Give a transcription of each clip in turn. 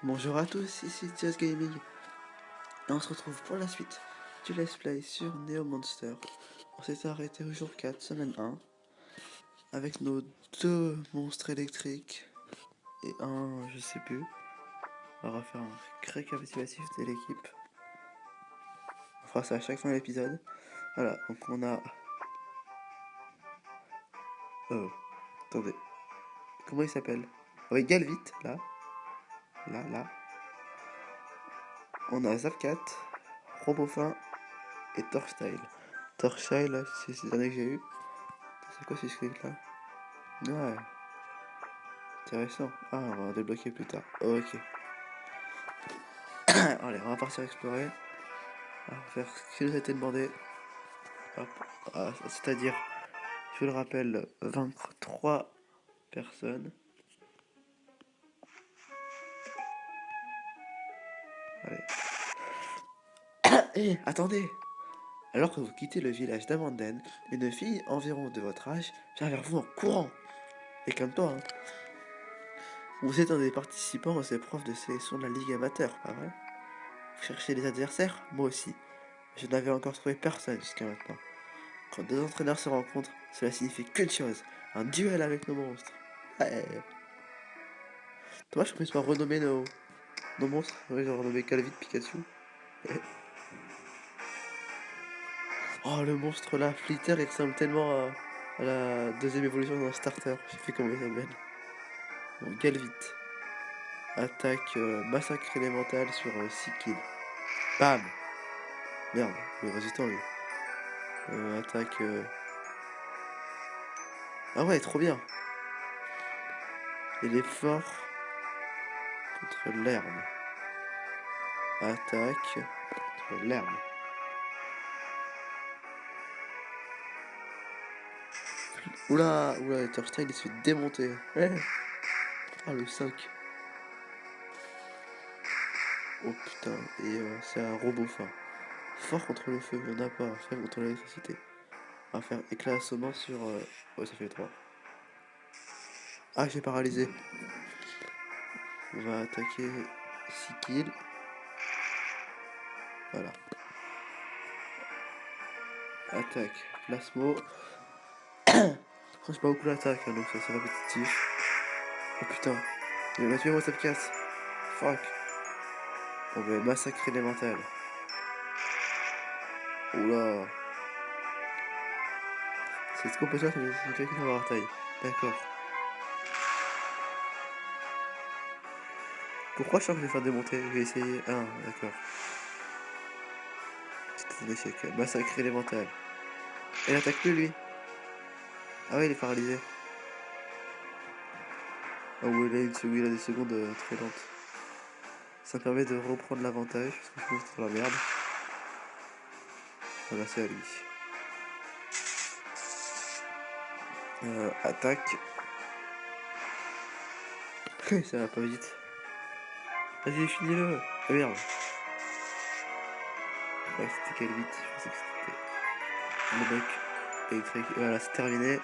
Bonjour à tous, ici Just Gaming et on se retrouve pour la suite du Let's Play sur Neo Monster. On s'est arrêté au jour 4, semaine 1, avec nos deux monstres électriques et un, je sais plus. On va faire un récapitulatif de l'équipe. On fera ça à chaque fin de l'épisode. Voilà, donc on a... Oh, attendez. Comment il s'appelle? Oui, Galvit, là. Là. On a Zapcat, Robofin et Torstyle. Torstyle, là, c'est ces derniers que j'ai eu. C'est quoi ces scripts là? Ouais, intéressant. Ah, on va débloquer plus tard. Ok. Allez, on va partir explorer. On va faire ce qui nous a été demandé. Hop. Ah, c'est-à-dire, je le rappelle, vaincre 3 personnes. Allez. Hé, attendez! Alors que vous quittez le village d'Amanden, une fille environ de votre âge vient vers vous en courant. Et comme toi, hein. Vous êtes un des participants aux épreuves de sélection de la Ligue amateur, pas vrai? Vous cherchez des adversaires? Moi aussi. Je n'avais encore trouvé personne jusqu'à maintenant. Quand deux entraîneurs se rencontrent, cela signifie qu'une chose, un duel avec nos monstres. Ouais. Dommage qu'on puisse pas renommer nos monstres. Ouais, genre renommer Calvit, Pikachu. Oh, le monstre là, Flitter, il ressemble tellement à la deuxième évolution d'un starter. Je sais plus comment il s'appelle. Bon, Galvit. Attaque massacre élémental sur 6 kills. Bam! Merde, le résistant lui. Attaque. Ah ouais, trop bien! Il est fort contre l'herbe. Attaque contre l'herbe. Oula, oula, Torstein il se fait démonter. Ouais. Ah, le 5. Oh putain, et c'est un robot fin. Fort contre le feu, il n'y en a pas. Faible contre l'électricité. On va faire éclat assommant sur... Ouais, ça fait 3. Ah, j'ai paralysé. On va attaquer 6 kills. Voilà. Attaque, plasmo. C'est pas beaucoup l'attaque, hein, donc ça c'est répétitif. Oh putain, il m'a tué moi ça me casse. Fuck. On va massacrer les mentales. Oula. C'est ce qu'on peut faire, c'est quelqu'un dans la taille. D'accord. Pourquoi je sens que je vais faire démonter? Je vais essayer. Ah, d'accord. C'était un échec. Massacre élémental. Elle attaque plus lui. Ah ouais, il est paralysé. Ah ouais, là, il a des secondes très lentes. Ça me permet de reprendre l'avantage, parce que je pense que c'est dans la merde. Voilà, c'est à lui. Attaque. Ça va pas vite. Vas-y, finis-le. Ah merde. Ouais, c'était quel vite. Je pensais que c'était le mec électrique. Voilà, c'est terminé.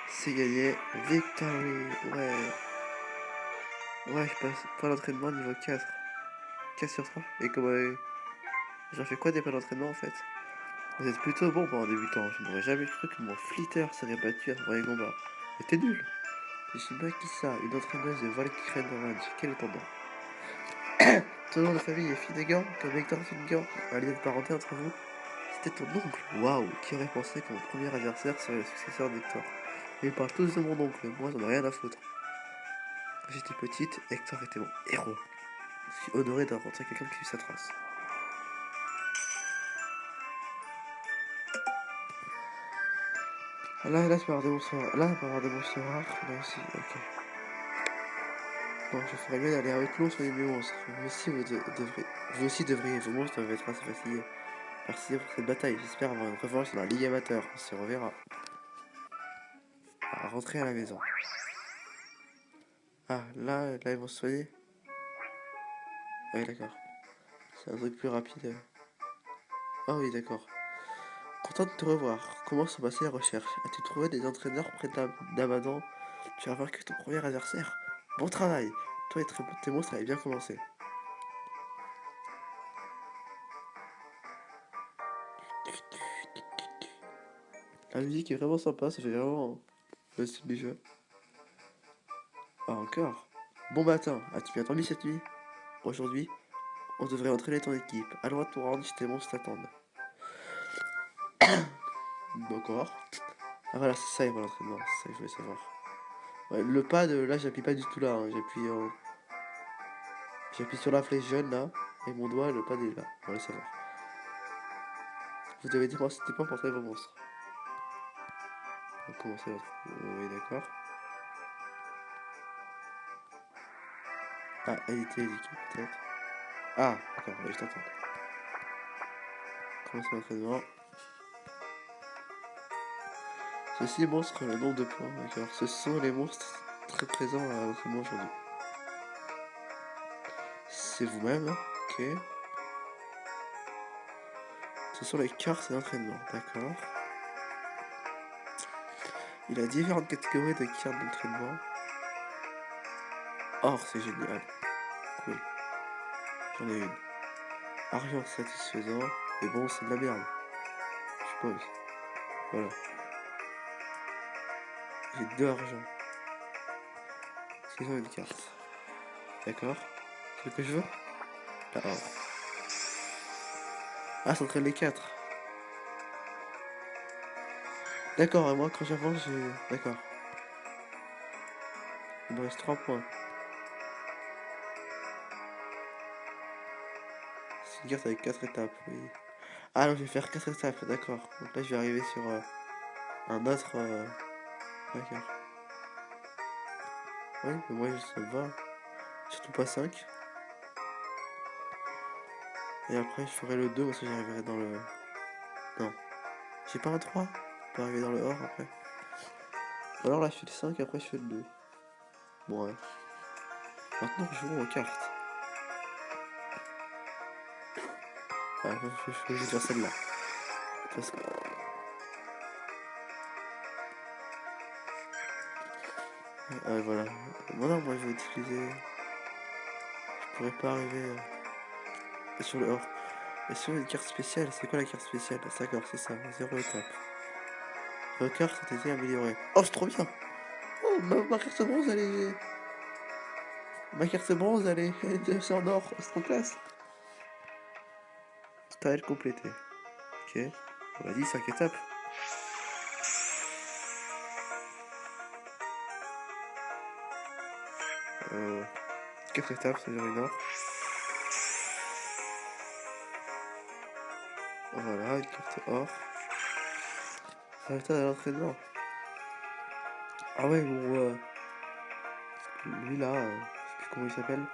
C'est gagné. Victory. Ouais. Ouais, je passe pas d'entraînement niveau 4. 4 sur 3. Et comme j'en fais quoi des pas d'entraînement en fait? Vous êtes plutôt bon pour un débutant. Je n'aurais jamais cru que mon flitter serait battu à ce premier combat. Mais t'es nul. Je suis Makisa, une entraîneuse de Valkyrie Orange. Quel est ton nom? Ton nom de famille est Finnegan, comme Hector Finnegan. Un lien de parenté entre vous? C'était ton oncle. Waouh, qui aurait pensé que mon premier adversaire serait le successeur d'Hector? Ils parlent tous de mon oncle, moi j'en ai rien à foutre. Quand j'étais petite, Hector était mon héros. Je suis honoré de rencontrer quelqu'un qui suit sa trace. Là, tu peux avoir des monstres rares. Là, on peut avoir des monstres rares. Là aussi, ok. Bon, je ferais mieux d'aller avec l'eau sur les monstres. Vous aussi devriez. Vos monstres doivent être assez fatigués. Merci pour cette bataille. J'espère avoir une revanche dans la Ligue amateur. On se reverra. À rentrer à la maison. Ah, là, ils vont se soigner. Ah oui, d'accord. C'est un truc plus rapide. Ah oui, d'accord. Content de te revoir. Comment sont passées les recherches? As-tu trouvé des entraîneurs près d'Abaddon? Tu as vaincu ton premier adversaire? Bon travail! Toi et tes monstres avaient bien commencé. La musique est vraiment sympa, ça fait vraiment le style du jeu. Ah, encore. Bon matin, as-tu bien dormi cette nuit? Aujourd'hui, on devrait entraîner ton équipe. Allons à ton rang si tes monstres t'attendent. D'accord. Ah voilà, c'est ça, il va l'entraînement. C'est ça que je voulais savoir. Ouais, le pad, là, j'appuie pas du tout là. Hein. J'appuie sur la flèche jaune là. Et mon doigt, le pad est là. On va le savoir. Vous devez dépenser des points pour entraîner vos monstres. On va commencer l'autre. Oui, d'accord. Ah, éditer les équipes peut-être. Ah, d'accord, ouais, je t'entends. Commencer l'entraînement. Ceci montre le nombre de points, d'accord. Ce sont les monstres très présents à l'entraînement aujourd'hui. C'est vous-même, ok. Ce sont les cartes d'entraînement, d'accord. Il a différentes catégories de cartes d'entraînement. Or, c'est génial. Cool. J'en ai une. Argent satisfaisant. Mais bon, c'est de la merde. Je suppose. Voilà. J'ai 2 argent. C'est ça une carte. D'accord. C'est ce que je veux. La or. Ah, c'est entre les 4. D'accord, et moi quand j'avance, j'ai. D'accord. Il me reste 3 points. C'est une carte avec 4 étapes, oui. Ah non, je vais faire 4 étapes, d'accord. Donc là, je vais arriver sur un autre. D'accord. Oui, mais moi, ça me va. Surtout pas 5. Et après, je ferai le 2 parce que j'arriverai dans le. Non. J'ai pas un 3. Je peux arriver dans le or après. Ou alors là, je fais le 5, après, je fais le 2. Bon, ouais. Maintenant, jouons aux cartes. Ah, je vais faire celle-là. Parce que. Voilà. Bon, non, moi, je vais utiliser. Je pourrais pas arriver sur le or. Et sur une carte spéciale, c'est quoi la carte spéciale? D'accord, c'est ça, 0 étape. Vos cartes ont été améliorées. Oh, c'est trop bien! Oh, ma carte bronze, elle est. Ma carte bronze, elle est. C'est en or, c'est trop classe. Style complété. Ok. On a dit 5 étapes. 4 étapes, ça veut dire une or. Voilà, une carte or. Résultat de l'entraînement. Ah ouais, bon, lui là, je sais plus comment il s'appelle.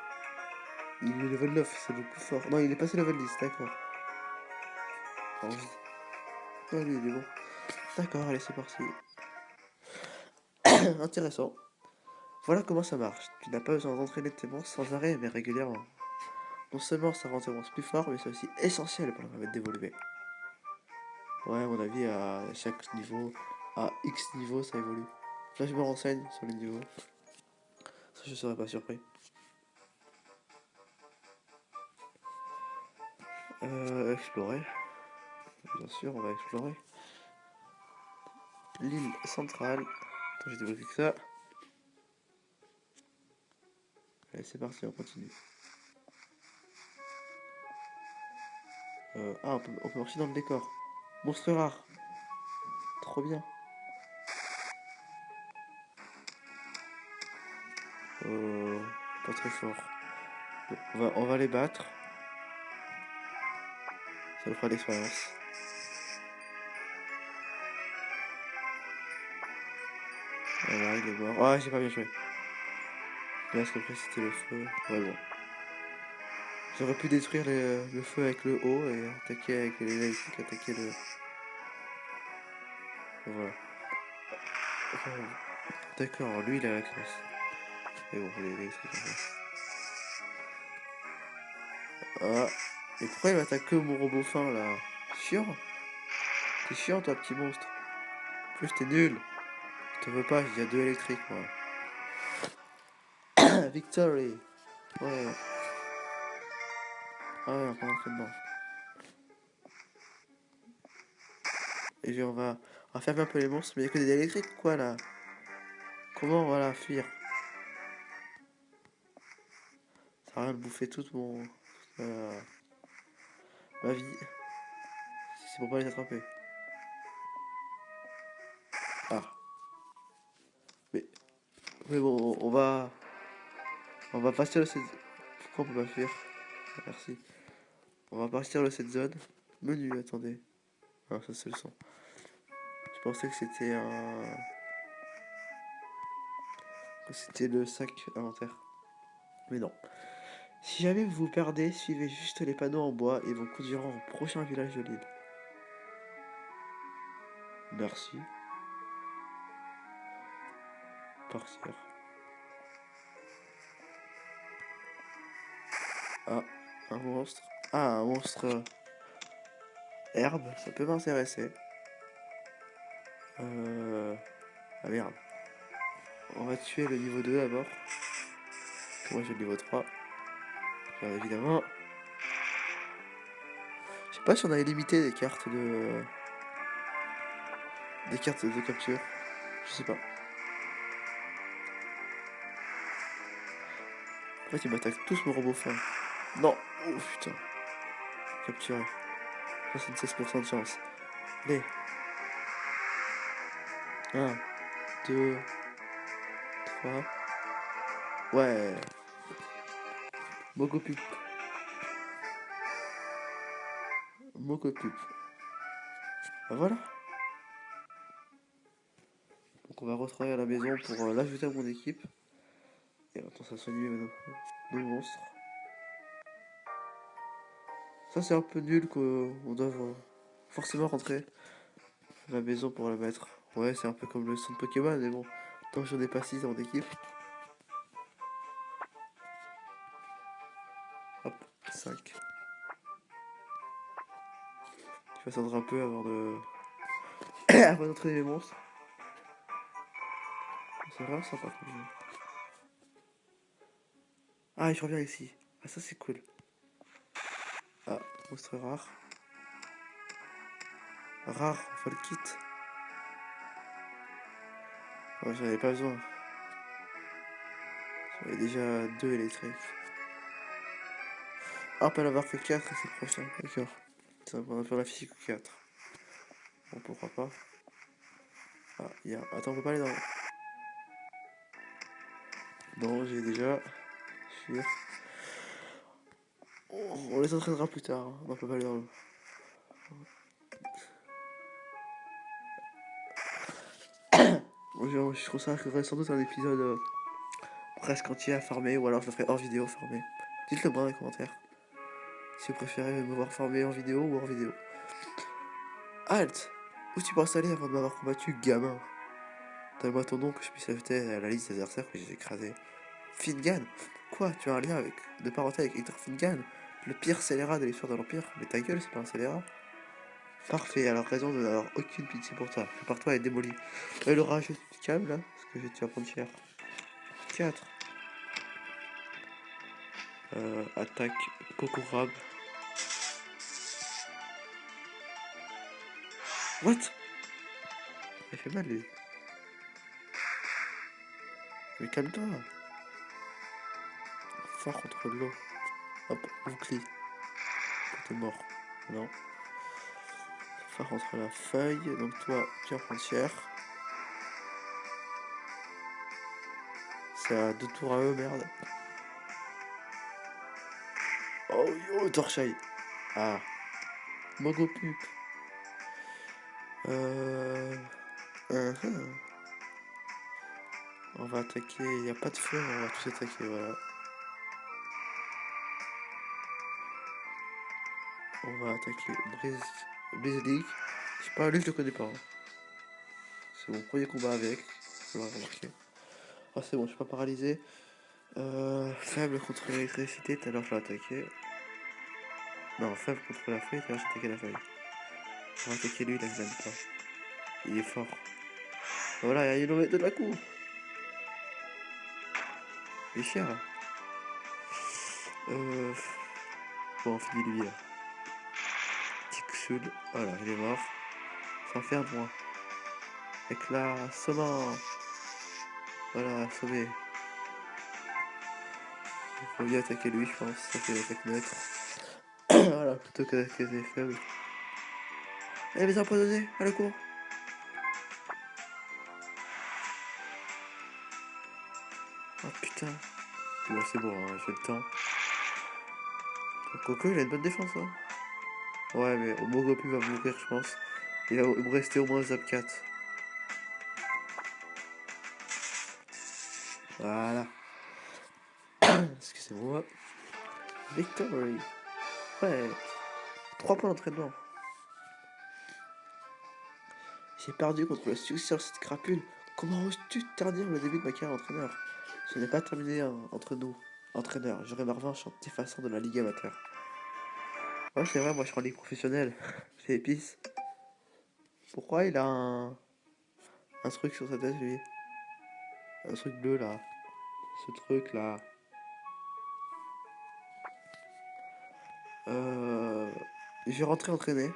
Il est level 9, c'est beaucoup fort. Non, il est passé level 10, d'accord. Alors, ouais, lui, il est bon. D'accord, allez, c'est parti. Intéressant. Voilà comment ça marche. Tu n'as pas besoin d'entraîner tes monstres sans arrêt, mais régulièrement. Non seulement ça rend tes monstres plus forts, mais c'est aussi essentiel pour leur permettre d'évoluer. Ouais, à mon avis, à chaque niveau, à X niveau, ça évolue. Là, je me renseigne sur les niveaux. Ça, je serais pas surpris. Explorer. Bien sûr, on va explorer. L'île centrale. Attends, j'ai débloqué que ça. Allez, c'est parti, on continue. Ah, on peut marcher dans le décor. Monstre rare. Trop bien. Pas très fort. Bon, on va les battre. Ça nous fera de l'expérience. Voilà, il est mort. Ah, j'ai pas bien joué. Là, ce que c'était le feu. Ouais, bon. J'aurais pu détruire le feu avec le haut et attaquer avec les électriques, attaquer le. Voilà. Oh, d'accord, lui il a la classe. Et bon, il est électrique en fait. Ah. Et pourquoi il m'attaque que mon robot fin là? Chiant. T'es chiant toi, petit monstre. En plus, t'es nul. Je te veux pas, il y a 2 électriques moi. Victory. Ouais. Ah ouais, on va rentrer dedans. Et on va fermer un peu les monstres, mais il y a que des électriques quoi là. Comment voilà fuir? Ça a rien de bouffer toute ma vie. C'est pour pas les attraper. Ah. Mais, mais bon, on va partir de cette. Pourquoi on peut pas fuir? Ah, merci. On va partir de cette zone. Menu, attendez. Ah, ça c'est le son. Je pensais que c'était un. Que c'était le sac inventaire. Mais non. Si jamais vous vous perdez, suivez juste les panneaux en bois et vous conduiront au prochain village de l'île. Merci. Partir. Ah, un monstre. Ah, un monstre herbe, ça peut m'intéresser. Ah merde. On va tuer le niveau 2 d'abord. Moi j'ai le niveau 3. Bien évidemment. Je sais pas si on a illimité des cartes de. Des cartes de capture. Je sais pas. En fait, ils m'attaquent tous mon robot fin. Non. Oh putain. Capturé. 76% de chance. Allez. 1, 2, 3. Ouais. Mogopup. Mogopup. Bah voilà. Donc on va retrouver à la maison pour l'ajouter à mon équipe. Et attends, ça soigne nos monstres. Ça c'est un peu nul qu'on doit forcément rentrer à la maison pour la mettre. Ouais, c'est un peu comme le son de Pokémon, mais bon. Tant que j'en ai pas 6 dans mon équipe. Hop, 5. Je vais attendre un peu avant de. avant d'entraîner les monstres. C'est vraiment sympa comme jeu. Ah, et je reviens ici. Ah, ça c'est cool. Ah, monstre rare. Rare, on va le kit. Ouais, j'en avais pas besoin. J'en avais déjà 2 électriques. Ah, on peut en avoir que 4 c'est le prochain. D'accord. Ça va faire la physique 4. Bon, pourquoi pas. Ah, il y a. Attends, on peut pas aller dans. Non, j'ai déjà. Fuir. On les entraînera plus tard. Hein. On peut pas aller dans l'eau. Je trouve ça qu'il y aurait sans doute un épisode presque entier à farmer, ou alors je le ferai hors vidéo farmer. Dites-le moi dans les commentaires. Si vous préférez me voir farmer en vidéo ou hors vidéo. Halt! Où tu penses aller avant de m'avoir combattu, gamin? Donne-moi ton nom que je puisse ajouter à la liste des adversaires que j'ai écrasés. Finnegan? Quoi? Tu as un lien de parenté avec Hector Finnegan? Le pire scélérat de l'histoire de l'Empire? Mais ta gueule, c'est pas un scélérat. Parfait, alors raison de n'avoir aucune pitié pour toi. Prépare-toi à être démoli. Et le rage, tu te calmes là? Parce que tu vas prendre cher. 4. Attaque, Kokorab. What? Il fait mal lui. Mais calme-toi. Fort contre l'eau. Hop, bouclier. T'es mort. Non. Fort contre la feuille. Donc toi, tu vas prendre cher. C'est à 2 tours à eux, merde. Oh yo, Torchai. Ah. Mogopup. Euh... On va attaquer. Il n'y a pas de feu, on va tous attaquer, voilà. On va attaquer Blaze. Je sais pas, lui je le connais pas. Hein. C'est mon premier combat avec. Vous l'aurez remarqué. Ah c'est bon, je suis pas paralysé. Faible contre l'électricité, tout à l'heure je l'ai attaqué. Non, faible contre la feuille, tout à l'heure j'ai attaqué la feuille. On va attaquer lui, là je l'aime pas. Il est fort. Voilà, il en met de la coup. Il est cher. Euh... Bon, on finit lui là. Tixul, voilà, il est mort. Ça en fait un point. Éclat, saumon. Voilà, sauvé. Il faut bien attaquer lui, je pense. Ça fait l'attaque neutre. Voilà, plutôt que d'attaquer des faibles. Elle les a empoisonnés, à la cour. Oh putain. Bon, c'est bon, hein, j'ai le temps. Quoique, il a une bonne défense, hein. Ouais, mais Mogopu va mourir, je pense. Il va me rester au moins Zap 4. Voilà. Excusez-moi. Victory. Ouais. 3 points d'entraînement. J'ai perdu contre le successeur de cette crapule. Comment oses-tu ternir le début de ma carrière d'entraîneur? Ce n'est pas terminé entre nous. Entraîneur, j'aurai ma revanche en t'effaçant de la ligue amateur. Ouais, c'est vrai, moi je suis en ligue professionnelle. C'est épice. Pourquoi il a un truc sur sa tête, lui? Un truc bleu, là. Ce truc, là. Je vais rentrer entraîner.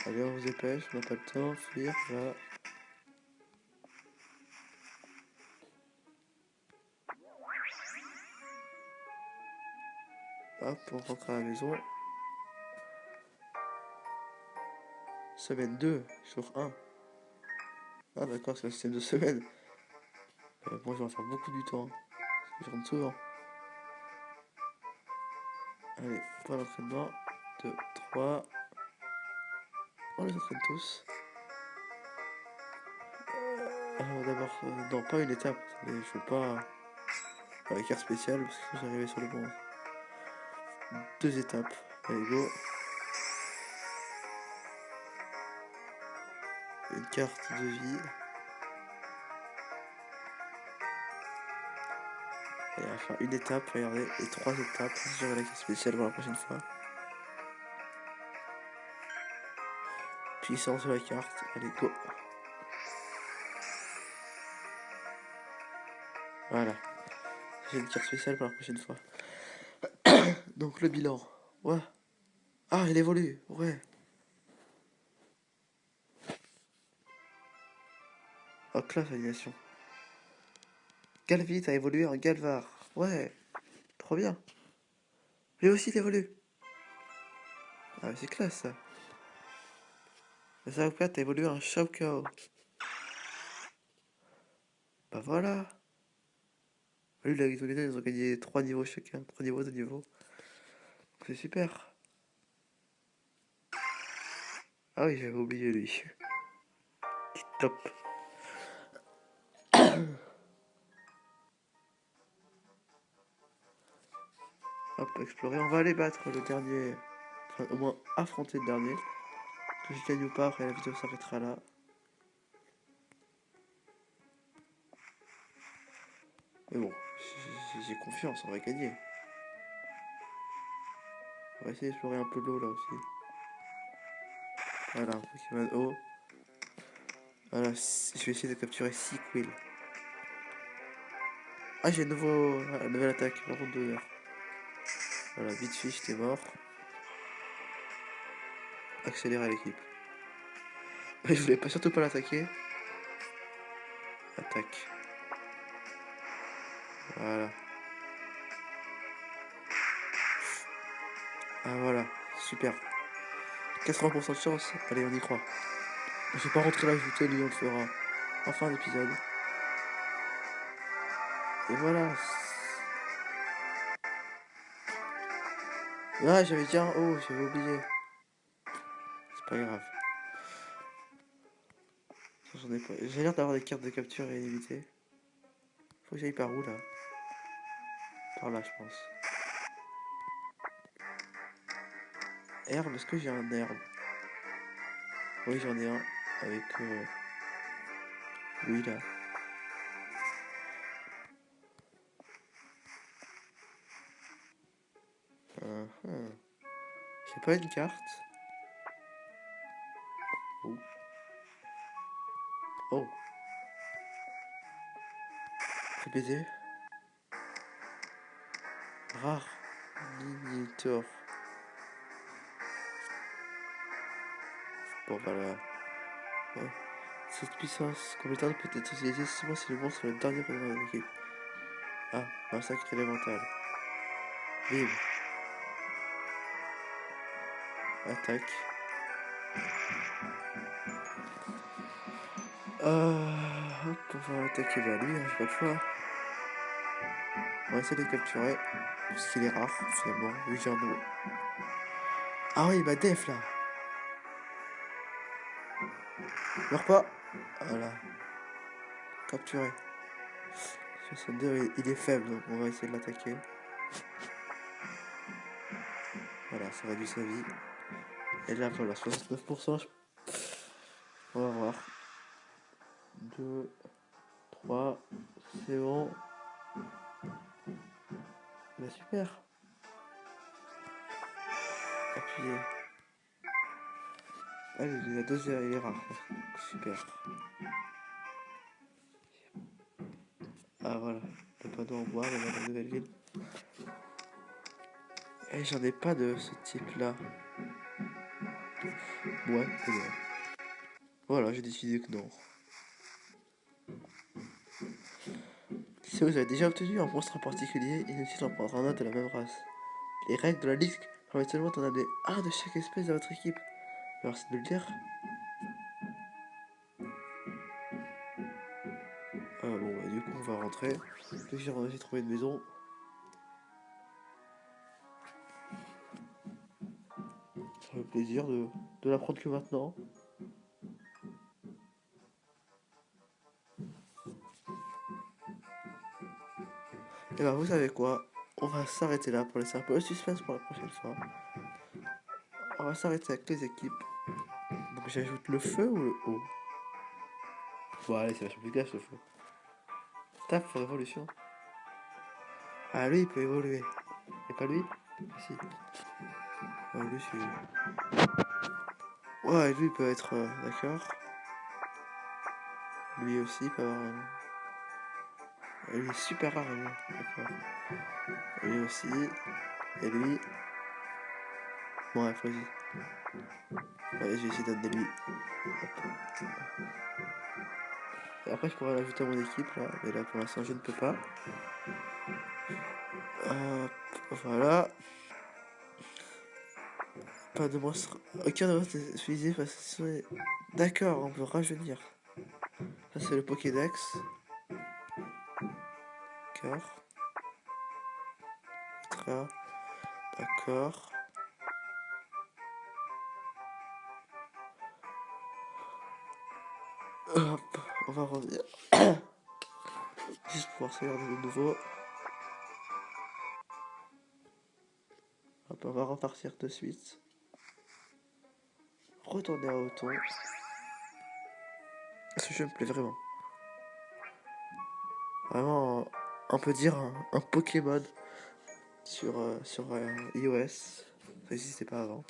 Allez, on se dépêche, on n'a pas le temps, fuir, là. Hop, on rentre à la maison. Semaine 2, jour 1. Ah d'accord, c'est un système de semaine. Moi je vais en faire beaucoup du temps. Je rentre souvent. Allez, point d'entraînement. 2, 3. On les entraîne tous. D'abord, non, pas une étape. Je veux pas avec carte spéciale parce que j'arrivais sur le bon. 2 étapes. Allez, go. Une carte de vie. Et on va faire une étape, regardez, et 3 étapes. J'aurai la carte spéciale pour la prochaine fois. Puissance sur la carte. Allez, go. Voilà. J'ai une carte spéciale pour la prochaine fois. Donc le bilan. Ouais. Ah, il évolue. Ouais. Oh, classe animation. Galvite a évolué en Galvar. Ouais. Trop bien. Lui aussi il évolue. Ah, c'est classe ça. Le Zaokat a évolué en Shawkao. Bah voilà. Lui, ils ont gagné 3 niveaux chacun. 3 niveaux, 2 niveaux. C'est super. Ah oui, j'avais oublié lui. Top. Hop, explorer. On va aller battre le dernier. Enfin, au moins affronter le dernier. Que je gagne ou pas, après la vidéo s'arrêtera là. Mais bon, j'ai confiance, on va gagner. On va essayer d'explorer un peu l'eau là aussi. Voilà, Pokémon eau. Voilà, je vais essayer de capturer Sequel. Ah, j'ai une nouvelle attaque, par contre d'honneur. Voilà, vite fiche, t'es mort. Accélérer l'équipe. Je voulais pas surtout pas l'attaquer. Attaque. Voilà. Ah voilà, super. 80% de chance. Allez, on y croit. Je vais pas rentrer l'ajouter, lui on le fera en fin d'épisode. Et voilà. Ah, j'avais dit un oh, j'avais oublié. C'est pas grave. J'ai l'air d'avoir des cartes de capture à éviter. Faut que j'aille par où là? Par là, je pense. Herbe, est-ce que j'ai un herbe? Oui, j'en ai un. Avec. Oui, là. J'ai pas une carte. Oh. Oh. Fais baiser. Rare. Minitor. Bon, voilà. Ouais. Cette puissance compétente peut être utilisée seulement si le monstre est le dernier pendant une équipe. Ah, massacre élémental. Vive. Attaque. Hop, on va attaquer lui, hein, j'ai pas le choix. On va essayer de le capturer. Parce qu'il est rare, finalement, vu que j'ai un nouveau. Ah oui, il m'a def là. Meurs pas. Voilà. Capturé. 62, il est faible, donc on va essayer de l'attaquer. Voilà, ça réduit sa vie. Et là, voilà, 69%. On va voir. 2, 3, c'est bon. Bah super. Appuyez. Allez, la deuxième, il est rare. Super. Ah voilà, le panneau en bois, on a la nouvelle ville. Et j'en ai pas de ce type là. Ouais, c'est bon. Voilà, j'ai décidé que non. Si vous avez déjà obtenu un monstre en particulier, inutile d'en prendre un autre de la même race. Les règles de la liste permettent seulement d'en amener un de chaque espèce à votre équipe. Alors c'est de le dire. Bon bah du coup on va rentrer. J'ai trouvé une maison. Ça fait plaisir de la prendre que maintenant. Et bah vous savez quoi? On va s'arrêter là pour laisser un peu de suspense pour la prochaine fois. On va s'arrêter avec les équipes. Donc j'ajoute le feu ou le haut? Bon allez, c'est vachement plus gâche le feu. Tap pour l'évolution. Ah lui il peut évoluer. Et pas lui? Si. Ah lui c'est... Ouais, lui il peut être... d'accord. Lui aussi il peut avoir... Il est super rare lui. D'accord. Et lui aussi. Et lui... Bon ouais, vas-y. Ouais, je vais essayer d'amener lui. Hop. Et après je pourrais l'ajouter à mon équipe là. Mais là pour l'instant je ne peux pas. Voilà. Pas de monstre. Aucun de monstre est utilisé face à... D'accord, on peut rajeunir. Ça c'est le Pokédex. D'accord. D'accord. Hop, on va revenir. Juste pour sauvegarder de nouveau. Hop, on va repartir de suite. Retourner à Auton. Ce jeu me plaît vraiment. Vraiment, on peut dire un Pokémon sur iOS. Ça n'existait pas avant.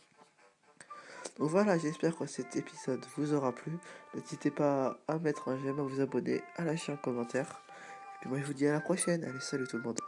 Donc voilà, j'espère que cet épisode vous aura plu. N'hésitez pas à mettre un j'aime, à vous abonner, à lâcher un commentaire. Et puis moi je vous dis à la prochaine. Allez, salut tout le monde.